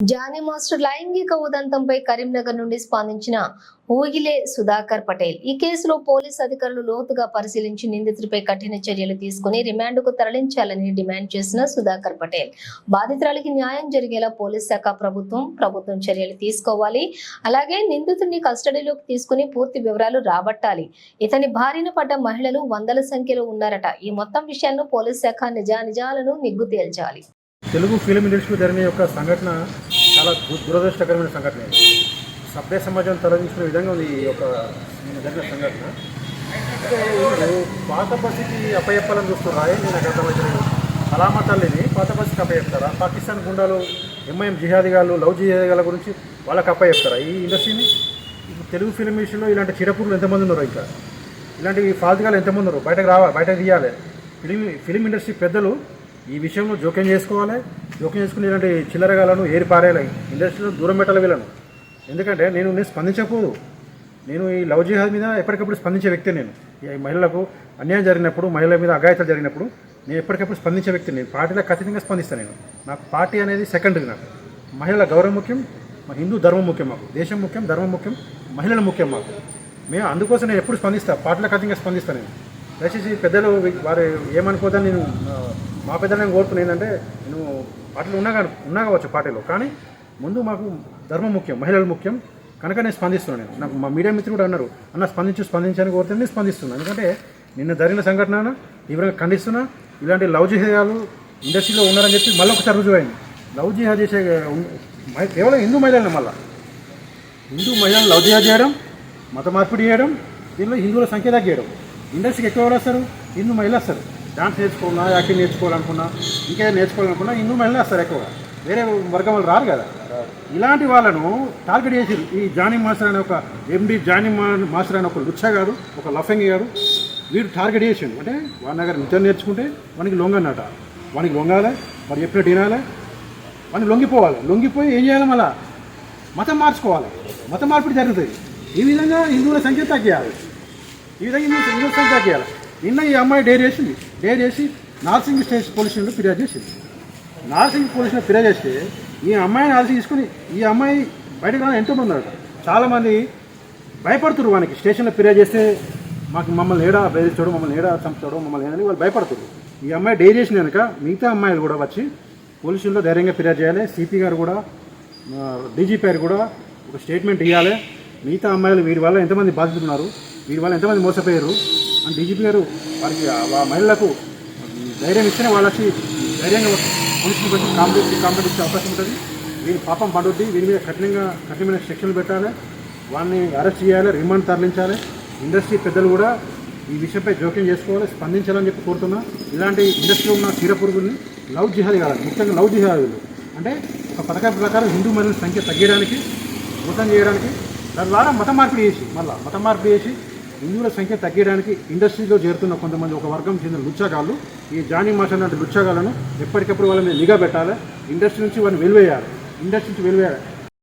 Johnny master లైంగిక ఉదంతంపై కరీంనగర్ నుండి స్పందించిన ఊగిలే సుధాకర్ పటేల్ ఈ కేసులో పోలీసు అధికారులు లోతుగా పరిశీలించి నిందితుడిపై కఠిన చర్యలు తీసుకుని రిమాండ్కు తరలించాలని డిమాండ్ చేసిన సుధాకర్ పటేల్ బాధితురాలికి న్యాయం జరిగేలా పోలీస్ శాఖ ప్రభుత్వం చర్యలు తీసుకోవాలి. అలాగే నిందితుడిని కస్టడీలోకి తీసుకుని పూర్తి వివరాలు రాబట్టాలి. ఇతని బారిన పడ్డ మహిళలు వందల సంఖ్యలో ఉన్నారట. ఈ మొత్తం విషయాన్ని పోలీస్ శాఖ నిజాలను నిగ్గు తేల్చాలి. తెలుగు ఫిలిం ఇండస్ట్రీలో జరిగిన యొక్క సంఘటన చాలా దురదృష్టకరమైన సంఘటన. సభ్య సమాజం తరలించిన విధంగా ఉంది ఈ యొక్క జరిగిన సంఘటన. పాత బస్సుకి అప్పచెప్పాలని చూస్తున్నారు. నాకు అర్థమవుతుంది. సలామా తల్లిని పాత బస్సుకి అప్పచెప్తారా? పాకిస్తాన్ గుండాలు ఎంఐఎం జిహాదిగాళ్ళు లవ్ జిహాదిగాల గురించి వాళ్ళకి అప్పచెప్తారా ఈ ఇండస్ట్రీని? తెలుగు ఫిలిం ఇండస్ట్రీలో ఇలాంటి చిరపురులు ఎంతమంది ఉన్నారు? ఇంకా ఇలాంటి ఫాల్తుగాలు ఎంతమంది ఉన్నారు? బయటకు తీయాలి. ఫిలిం ఇండస్ట్రీ పెద్దలు ఈ విషయంలో జోక్యం చేసుకోవాలి. జోక్యం చేసుకుని ఇలాంటి చిల్లరగాలను ఏరిపారేయాలి. ఇండస్ట్రీలో దూరం పెట్టాలి వీళ్ళను. ఎందుకంటే నేను స్పందించకపోదు. నేను ఈ లవ్ జిహాద్ మీద ఎప్పటికప్పుడు స్పందించే వ్యక్తి. నేను ఈ మహిళలకు అన్యాయం జరిగినప్పుడు, మహిళల మీద అఘాయితాలు జరిగినప్పుడు నేను ఎప్పటికప్పుడు స్పందించే వ్యక్తి. నేను పార్టీలకు ఖచ్చితంగా స్పందిస్తాను. నాకు పార్టీ అనేది సెకండరీ. నాకు మహిళల గౌరవం ముఖ్యం, మా హిందూ ధర్మం ముఖ్యం. మాకు దేశం ముఖ్యం, ధర్మం ముఖ్యం, మహిళలు ముఖ్యం మాకు. మేము అందుకోసం నేను ఎప్పుడు స్పందిస్తాను. పార్టీలకు ఖచ్చితంగా స్పందిస్తాను. నేను దయచేసి పెద్దలు వారు ఏమనుకోదని నేను మా పెద్దలు నేను కోరుకుని ఏంటంటే, నేను పార్టీలో ఉన్నా కావచ్చు పార్టీలో, కానీ ముందు మాకు ధర్మం ముఖ్యం, మహిళలు ముఖ్యం కనుక నేను స్పందిస్తున్నాను. నాకు మా మీడియా మిత్రులు కూడా అన్నారు, అన్న స్పందించని కోరితే నేను స్పందిస్తున్నాను. ఎందుకంటే నిన్న జరిగిన సంఘటన తీవ్రంగా ఖండిస్తున్నా. ఇలాంటి లవ్ జిహాదాలు ఇండస్ట్రీలో ఉన్నారని చెప్పి మళ్ళీ ఒకసారి రుజువైంది. లవ్ జిహాద్ చేసే కేవలం హిందూ మహిళలను, మళ్ళీ హిందూ మహిళలను లవ్ జిహాద్ చేయడం, మత మార్పిడి చేయడం, దీనిలో హిందువుల సంఖ్య తగ్గేయడం. ఇండస్ట్రీకి ఎక్కువ ఎవరు వస్తారు? హిందూ మహిళలు వస్తారు. డాన్స్ నేర్చుకున్నా, యాక్టింగ్ నేర్చుకోవాలనుకున్నా, ఇంకేదో నేర్చుకోవాలనుకున్నా హిందూ మహిళలు వస్తారు ఎక్కువగా. వేరే వర్గం వాళ్ళు రారు కదా. ఇలాంటి వాళ్ళను టార్గెట్ చేసారు. ఈ జానీ మాస్టర్ అనే ఒక ఎండి జానీ మాస్టర్ అనే ఒక లుచ్చా గారు, ఒక లఫంగి గారు, వీడు టార్గెట్ చేసిండు. అంటే వాడి దగ్గర నృత్యం నేర్చుకుంటే వానికి లొంగన్నట. వానికి లొంగాలి, వాడు చెప్పినట్టు వినాలి, వాడిని లొంగిపోవాలి. లొంగిపోయి ఏం చేయాలి? మళ్ళీ మతం మార్చుకోవాలి. మత మార్పిడి జరుగుతుంది. ఈ విధంగా హిందువుల సంఖ్య తగ్గియాలి. ఈ విధంగా హిందువుల సంఖ్య తగ్గియాలి. నిన్న ఈ అమ్మాయి డేర్ చేసి నార్సింగ్ స్టేషన్ పోలీసులు ఫిర్యాదు చేసింది. నార్సింగ్ పోలీసులు ఫిర్యాదు చేస్తే ఈ అమ్మాయిని ఆల్సి తీసుకుని ఈ అమ్మాయి బయటకు రాని ఎంతోమంది ఉన్నారు. చాలామంది భయపడుతున్నారు. వానికి స్టేషన్లో ఫిర్యాదు చేస్తే మమ్మల్ని ఏడా బెదిరిస్తాడు, మమ్మల్ని ఏడా చంపుతాడు, మమ్మల్ని ఏదని వాళ్ళు భయపడుతున్నారు. ఈ అమ్మాయి డేర్ చేసిన కనుక మిగతా అమ్మాయిలు కూడా వచ్చి పోలీసుల్లో ధైర్యంగా ఫిర్యాదు చేయాలి. సిపి గారు కూడా, డీజీపీ గారు కూడా ఒక స్టేట్మెంట్ ఇవ్వాలి. మిగతా అమ్మాయిలు వీరి వల్ల ఎంతమంది బాధితున్నారు, వీరి వల్ల ఎంతమంది మోసపోయారు అని డీజీపీ గారు వారికి ఆ మహిళలకు ధైర్యం ఇస్తేనే వాళ్ళకి ధైర్యంగా పోలీసులు పెట్టి కాంప్లైంట్ ఇచ్చే అవకాశం ఉంటుంది. వీరి పాపం పండుద్ది. వీరి మీద కఠినమైన శిక్షలు పెట్టాలి. వాడిని అరెస్ట్ చేయాలి, రిమాండ్ తరలించాలి. ఇండస్ట్రీ పెద్దలు కూడా ఈ విషయంపై జోక్యం చేసుకోవాలి, స్పందించాలని చెప్పి కోరుతున్నా. ఇలాంటి ఇండస్ట్రీలో ఉన్న చీరపురుగుల్ని లవ్ జిహాదీ కావాలి, ముఖ్యంగా లవ్ జిహాదీలు అంటే ఒక పథకం ప్రకారం హిందూ మహిళల సంఖ్య తగ్గడానికి, మోసం చేయడానికి, తద్వారా మత మార్పిడి చేసి హిందువుల సంఖ్య తగ్గడానికి ఇండస్ట్రీలో చేరుతున్న కొంతమంది ఒక వర్గం చెందిన లుచ్చగాళ్ళు, ఈ జానీ మాస్టర్ లాంటి లుచ్చగాళ్ళను ఎప్పటికప్పుడు వాళ్ళని నిఘా పెట్టాలి. ఇండస్ట్రీ నుంచి వాళ్ళని వెలివేయాలి.